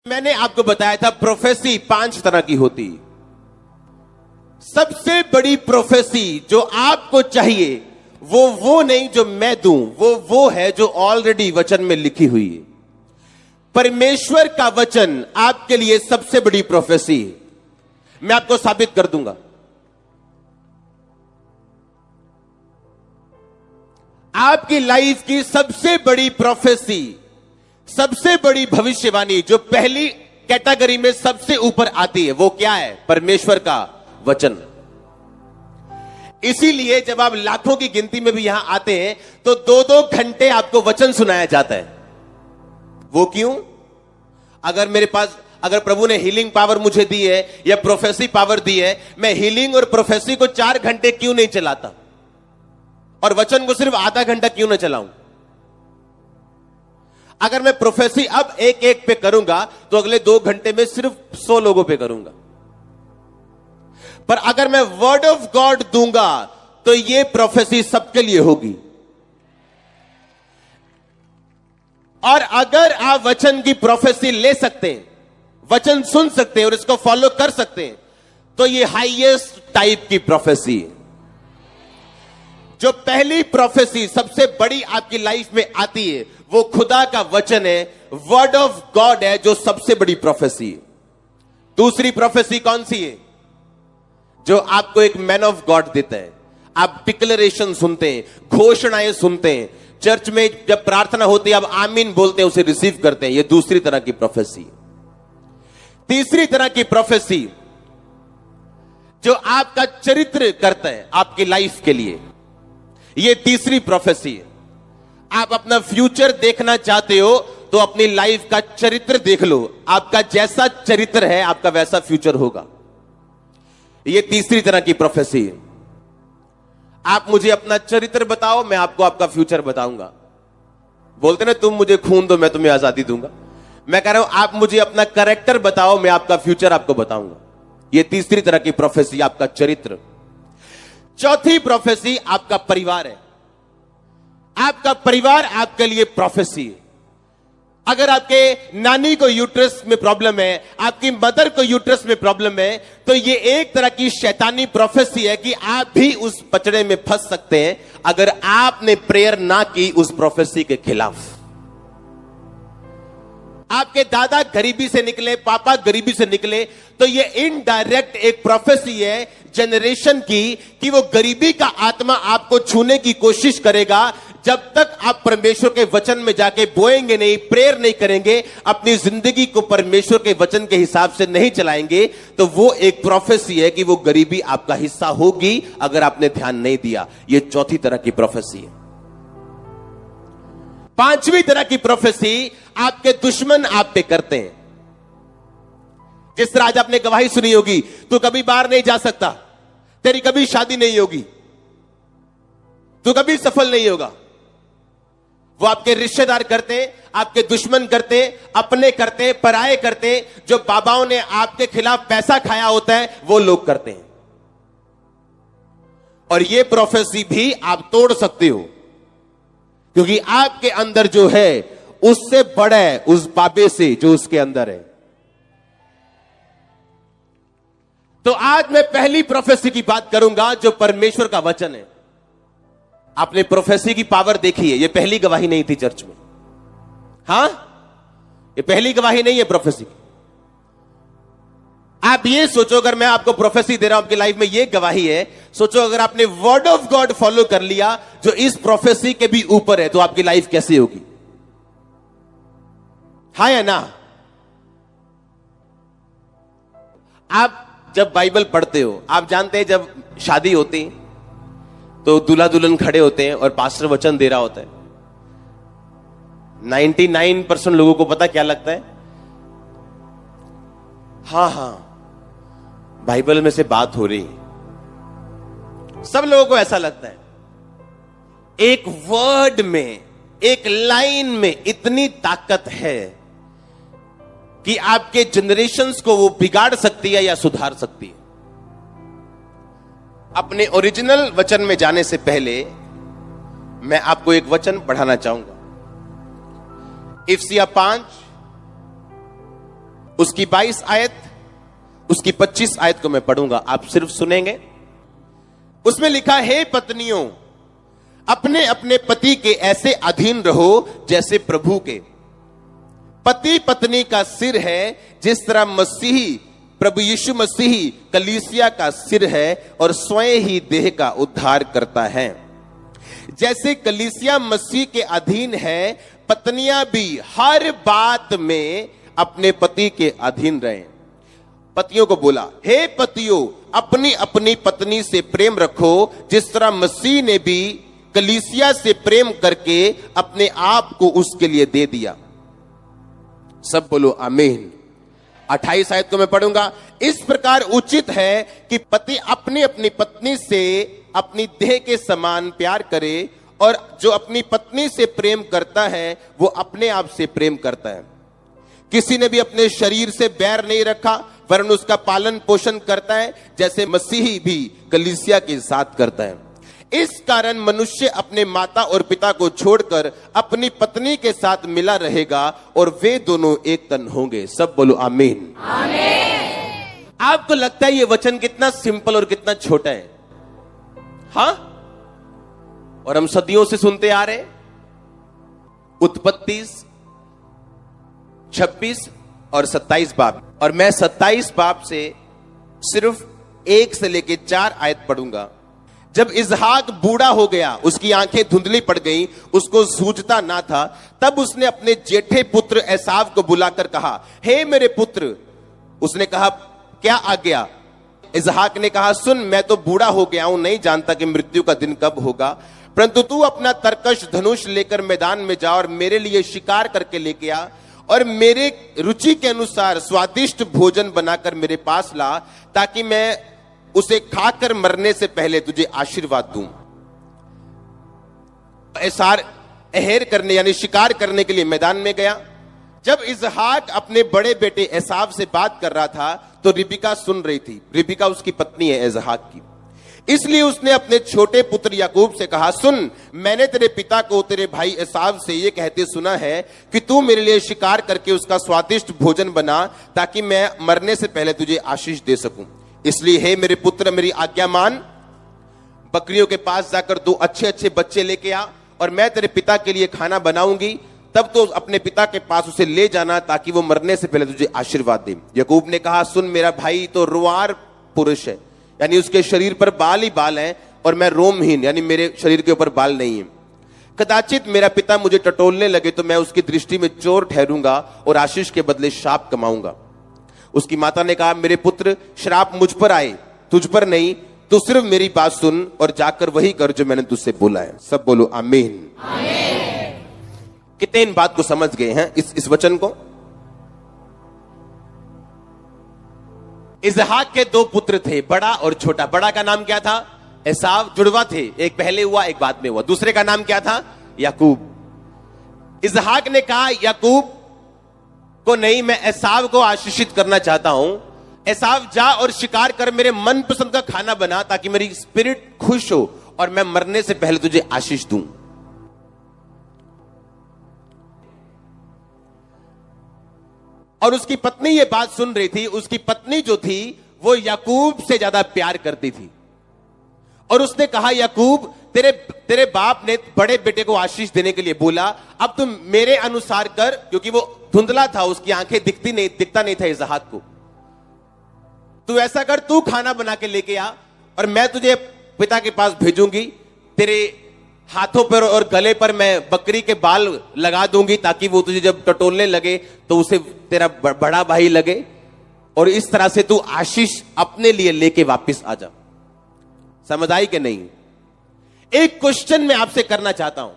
मैंने आपको बताया था प्रोफेसी 5 तरह की होती। सबसे बड़ी प्रोफेसी जो आपको चाहिए वो नहीं जो मैं दूं, वो है जो ऑलरेडी वचन में लिखी हुई है। परमेश्वर का वचन आपके लिए सबसे बड़ी प्रोफेसी है। मैं आपको साबित कर दूंगा। आपकी लाइफ की सबसे बड़ी प्रोफेसी, सबसे बड़ी भविष्यवाणी जो पहली कैटेगरी में सबसे ऊपर आती है, वो क्या है? परमेश्वर का वचन। इसीलिए जब आप लाखों की गिनती में भी यहां आते हैं तो 2-2 घंटे आपको वचन सुनाया जाता है। वो क्यों? अगर प्रभु ने हीलिंग पावर मुझे दी है या प्रोफेसी पावर दी है, मैं हीलिंग और प्रोफेसी को 4 घंटे क्यों नहीं चलाता और वचन को सिर्फ आधा घंटा क्यों न चलाऊं? अगर मैं प्रोफेसी अब एक पे करूंगा तो अगले 2 घंटे में सिर्फ 100 लोगों पे करूंगा। पर अगर मैं वर्ड ऑफ गॉड दूंगा तो ये प्रोफेसी सबके लिए होगी। और अगर आप वचन की प्रोफेसी ले सकते हैं, वचन सुन सकते हैं और इसको फॉलो कर सकते हैं, तो ये हाईएस्ट टाइप की प्रोफेसी है। जो पहली प्रोफेसी सबसे बड़ी आपकी लाइफ में आती है वो खुदा का वचन है, वर्ड ऑफ गॉड है, जो सबसे बड़ी प्रोफेसी है। दूसरी प्रोफेसी कौन सी है? जो आपको एक मैन ऑफ गॉड देता है। आप डिक्लेरेशन सुनते हैं, घोषणाएं सुनते हैं, चर्च में जब प्रार्थना होती है आप आमीन बोलते हैं, उसे रिसीव करते हैं। यह दूसरी तरह की प्रोफेसी। तीसरी तरह की प्रोफेसी जो आपका चरित्र करता है आपकी लाइफ के लिए, यह तीसरी प्रोफेसी है। आप अपना फ्यूचर देखना चाहते हो तो अपनी लाइफ का चरित्र देख लो। आपका जैसा चरित्र है आपका वैसा फ्यूचर होगा। यह तीसरी तरह की प्रोफेसी है। आप मुझे अपना चरित्र बताओ, मैं आपको आपका फ्यूचर बताऊंगा। बोलते ना तुम मुझे खून दो मैं तुम्हें आजादी दूंगा। मैं कह रहा हूं आप मुझे अपना कैरेक्टर बताओ, मैं आपका फ्यूचर आपको बताऊंगा। यह तीसरी तरह की प्रोफेसी, आपका चरित्र। चौथी प्रोफेसी आपका परिवार है। आपका परिवार आपके लिए प्रोफेसी है। अगर आपके नानी को यूट्रस में प्रॉब्लम है, आपकी मदर को यूट्रस में प्रॉब्लम है, तो यह एक तरह की शैतानी प्रोफेसी है कि आप भी उस पचड़े में फंस सकते हैं अगर आपने प्रेयर ना की उस प्रोफेसी के खिलाफ। आपके दादा गरीबी से निकले, पापा गरीबी से निकले, तो यह इनडायरेक्ट एक प्रोफेसी है जनरेशन की कि वो गरीबी का आत्मा आपको छूने की कोशिश करेगा। जब तक आप परमेश्वर के वचन में जाके बोएंगे नहीं, प्रेयर नहीं करेंगे, अपनी जिंदगी को परमेश्वर के वचन के हिसाब से नहीं चलाएंगे, तो वो एक प्रोफेसी है कि वो गरीबी आपका हिस्सा होगी अगर आपने ध्यान नहीं दिया। ये चौथी तरह की प्रोफेसी है। पांचवी तरह की प्रोफेसी आपके दुश्मन आप पे करते हैं। जिस तरह आज आपने गवाही सुनी होगी, तू कभी बाहर नहीं जा सकता, तेरी कभी शादी नहीं होगी, तू कभी सफल नहीं होगा। वो आपके रिश्तेदार करते हैं, आपके दुश्मन करते हैं, अपने करते हैं, पराये करते हैं। जो बाबाओं ने आपके खिलाफ पैसा खाया होता है वो लोग करते हैं। और ये प्रोफेसी भी आप तोड़ सकते हो, क्योंकि आपके अंदर जो है उससे बड़ा है उस बाबे से जो उसके अंदर है। तो आज मैं पहली प्रोफेसी की बात करूंगा जो परमेश्वर का वचन है। आपने प्रोफेसी की पावर देखी है। यह पहली गवाही नहीं थी चर्च में। हां, यह पहली गवाही नहीं है प्रोफेसी की। आप ये सोचो, अगर मैं आपको प्रोफेसी दे रहा हूं आपकी लाइफ में, यह गवाही है। सोचो अगर आपने वर्ड ऑफ गॉड फॉलो कर लिया जो इस प्रोफेसी के भी ऊपर है, तो आपकी लाइफ कैसी होगी? हाँ या ना? आप जब बाइबल पढ़ते हो, आप जानते हैं जब शादी होती तो दूल्हा दुल्हन खड़े होते हैं और पास्टर वचन दे रहा होता है। 99% लोगों को पता क्या लगता है? हां, बाइबल में से बात हो रही है। सब लोगों को ऐसा लगता है। एक वर्ड में, एक लाइन में इतनी ताकत है कि आपके जनरेशंस को वो बिगाड़ सकती है या सुधार सकती है। अपने ओरिजिनल वचन में जाने से पहले मैं आपको एक वचन पढ़ाना चाहूंगा। इफिसियां 5 उसकी 22 आयत, उसकी 25 आयत को मैं पढ़ूंगा, आप सिर्फ सुनेंगे। उसमें लिखा है, पत्नियों अपने अपने पति के ऐसे अधीन रहो जैसे प्रभु के। पति पत्नी का सिर है, जिस तरह मसीही प्रभु यीशु मसीह कलीसिया का सिर है और स्वयं ही देह का उद्धार करता है। जैसे कलीसिया मसीह के अधीन है, पत्नियां भी हर बात में अपने पति के अधीन रहें। पतियों को बोला, हे पतियों अपनी अपनी पत्नी से प्रेम रखो, जिस तरह मसीह ने भी कलीसिया से प्रेम करके अपने आप को उसके लिए दे दिया। सब बोलो आमीन। 28 आयत को मैं पढ़ूंगा। इस प्रकार उचित है कि पति अपनी अपनी पत्नी से अपनी देह के समान प्यार करे, और जो अपनी पत्नी से प्रेम करता है वो अपने आप से प्रेम करता है। किसी ने भी अपने शरीर से बैर नहीं रखा, वरन उसका पालन पोषण करता है, जैसे मसीही भी कलीसिया के साथ करता है। इस कारण मनुष्य अपने माता और पिता को छोड़कर अपनी पत्नी के साथ मिला रहेगा और वे दोनों एक तन होंगे। सब बोलो आमीन। आमीन। आपको लगता है ये वचन कितना सिंपल और कितना छोटा है? हाँ, और हम सदियों से सुनते आ रहे। उत्पत्ति 26 और 27 बाब, और मैं 27 बाब से सिर्फ 1 से लेकर 4 आयत पढ़ूंगा। जब इजहाक बूढ़ा हो गया, उसकी आंखें धुंधली पड़ गईं, उसको सूझता ना था, तब उसने अपने जेठे पुत्र एसाव को बुलाकर कहा, हे मेरे पुत्र। उसने कहा, क्या आज्ञा? इजहाक ने कहा, सुन, मैं तो बूढ़ा हो गया हूं, नहीं जानता कि मृत्यु का दिन कब होगा, परंतु तू अपना तरकश धनुष लेकर मैदान में जा और मेरे लिए शिकार करके लेके आ, और मेरे रुचि के अनुसार स्वादिष्ट भोजन बनाकर मेरे पास ला, ताकि मैं उसे खाकर मरने से पहले तुझे आशीर्वाद दूं। एसार अहेर करने यानी शिकार करने के लिए मैदान में गया। जब इजहाक अपने बड़े बेटे एसाव से बात कर रहा था तो रिबिका सुन रही थी। रिबिका उसकी पत्नी है इजहाक की। इसलिए उसने अपने छोटे पुत्र याकूब से कहा, सुन, मैंने तेरे पिता को तेरे भाई एसाव से यह कहते सुना है कि तू मेरे लिए शिकार करके उसका स्वादिष्ट भोजन बना, ताकि मैं मरने से पहले तुझे आशीष दे सकूं। इसलिए हे मेरे पुत्र, मेरी आज्ञा मान, बकरियों के पास जाकर 2 अच्छे अच्छे बच्चे लेके आ, और मैं तेरे पिता के लिए खाना बनाऊंगी, तब तो अपने पिता के पास उसे ले जाना, ताकि वो मरने से पहले तुझे आशीर्वाद दे। याकूब ने कहा, सुन, मेरा भाई तो रुआर पुरुष है, यानी उसके शरीर पर बाल ही बाल हैं, और मैं रोमहीन, यानी मेरे शरीर के ऊपर बाल नहीं है। कदाचित मेरा पिता मुझे टटोलने लगे तो मैं उसकी दृष्टि में चोर ठहरूंगा और आशीष के बदले शाप कमाऊंगा। उसकी माता ने कहा, मेरे पुत्र, श्राप मुझ पर आए, तुझ पर नहीं। तू सिर्फ मेरी बात सुन और जाकर वही कर जो मैंने तुझसे बोला है। सब बोलो आमीन। आमीन। कितने इन बात को समझ गए हैं, इस वचन को? इजहाक के 2 पुत्र थे, बड़ा और छोटा। बड़ा का नाम क्या था? एसाव, जुड़वा थे, एक पहले हुआ एक बाद में हुआ। दूसरे का नाम क्या था? याकूब। इजहाक ने कहा याकूब को नहीं, मैं एसाव को आशीषित करना चाहता हूं। एसाव, जा और शिकार कर मेरे मनपसंद का खाना बना, ताकि मेरी स्पिरिट खुश हो और मैं मरने से पहले तुझे आशीष दूं। और उसकी पत्नी ये बात सुन रही थी। उसकी पत्नी जो थी वो याकूब से ज्यादा प्यार करती थी, और उसने कहा, याकूब, तेरे बाप ने बड़े बेटे को आशीष देने के लिए बोला, अब तुम मेरे अनुसार कर, क्योंकि वो धुंधला था, उसकी आंखें दिखता नहीं था इजहाक को। तू ऐसा कर, तू खाना बना के लेके आ, और मैं तुझे पिता के पास भेजूंगी। तेरे हाथों पर और गले पर मैं बकरी के बाल लगा दूंगी, ताकि वो तुझे जब टटोलने लगे तो उसे तेरा बड़ा भाई लगे, और इस तरह से तू आशीष अपने लिए लेके वापस आ जा। समझ आई कि नहीं? एक क्वेश्चन मैं आपसे करना चाहता हूं।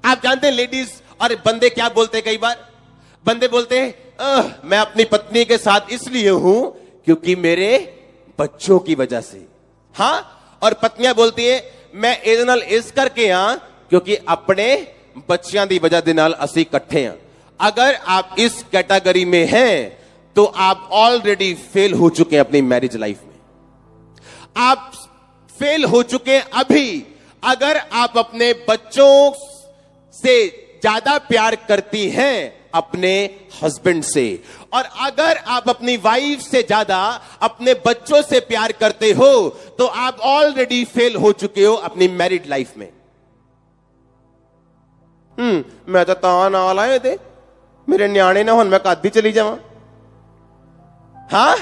आप जानते हैं लेडीज और बंदे क्या बोलते हैं? कई बार बंदे बोलते हैं, मैं अपनी पत्नी के साथ इसलिए हूं क्योंकि मेरे बच्चों की वजह से। हाँ, और पत्नियां बोलती है, मैं ਇਹਦੇ ਨਾਲ ਇਸ करके हां क्योंकि अपने बच्चियां दी वजह दे नाल ਅਸੀਂ इकट्ठे हैं। अगर आप इस कैटेगरी में हैं तो आप ऑलरेडी फेल हो चुके हैं अपनी मैरिज लाइफ में। आप फेल हो चुके हैं अभी। अगर आप अपने बच्चों से ज्यादा प्यार करती हैं अपने हस्बैंड से। और अगर आप अपनी वाइफ से ज्यादा अपने बच्चों से प्यार करते हो तो आप ऑलरेडी फेल हो चुके हो अपनी मैरिड लाइफ में। मैं तो नाल आए थे मेरे न्याणे ना, मैं कद ही चली जावा। हाँ,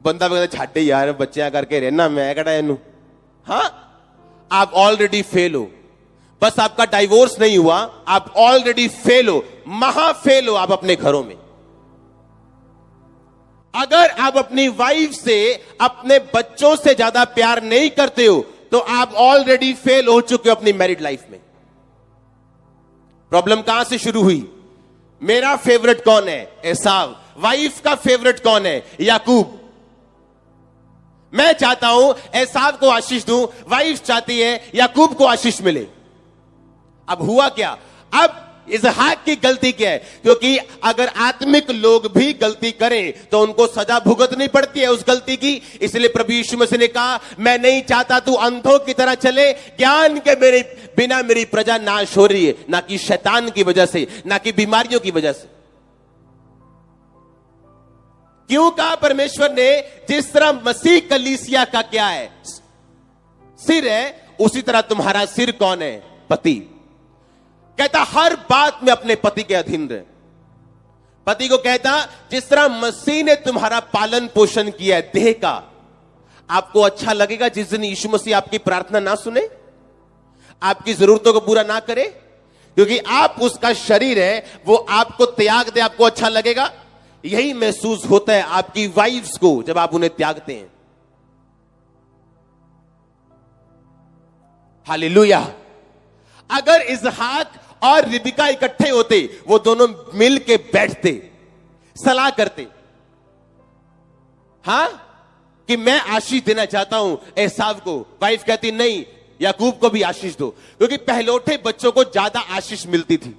बंदा कहता छाटे यार बच्चियां करके रहना, मैं कड़ा इनू। हाँ, आप ऑलरेडी फेल हो। बस आपका डाइवोर्स नहीं हुआ, आप ऑलरेडी फेल हो, महा फेल हो आप अपने घरों में। अगर आप अपनी वाइफ से अपने बच्चों से ज्यादा प्यार नहीं करते हो तो आप ऑलरेडी फेल हो चुके हो अपनी मैरिड लाइफ में। प्रॉब्लम कहां से शुरू हुई? मेरा फेवरेट कौन है? एसाव। वाइफ का फेवरेट कौन है? याकूब। मैं चाहता हूं एसाव को आशीष दूं, वाइफ चाहती है याकूब को आशीष मिले। अब हुआ क्या? अब इसहाक की गलती क्या है? क्योंकि अगर आत्मिक लोग भी गलती करें तो उनको सजा भुगतनी पड़ती है उस गलती की। इसलिए प्रभु यीशु मसीह ने कहा, मैं नहीं चाहता तू अंधों की तरह चले, ज्ञान के मेरे बिना मेरी प्रजा नाश हो रही है, ना कि शैतान की वजह से, ना कि बीमारियों की वजह से। क्यों कहा परमेश्वर ने? जिस तरह मसीह कलीसिया का क्या है? सिर है, उसी तरह तुम्हारा सिर कौन है? पति। कहता हर बात में अपने पति के अधीन रहे। पति को कहता जिस तरह मसीह ने तुम्हारा पालन पोषण किया है देह का, आपको अच्छा लगेगा जिस दिन यीशु मसीह आपकी प्रार्थना ना सुने, आपकी जरूरतों को पूरा ना करे? क्योंकि आप उसका शरीर है, वो आपको त्याग दे, आपको अच्छा लगेगा? यही महसूस होता है आपकी वाइफ्स को जब आप उन्हें त्यागते हैं। हालेलुया। अगर इसहाक और रिबिका इकट्ठे होते, वो दोनों मिल के बैठते, सलाह करते, हां, कि मैं आशीष देना चाहता हूं एसाव को। वाइफ कहती नहीं, याकूब को भी आशीष दो, क्योंकि पहलौठे बच्चों को ज्यादा आशीष मिलती थी।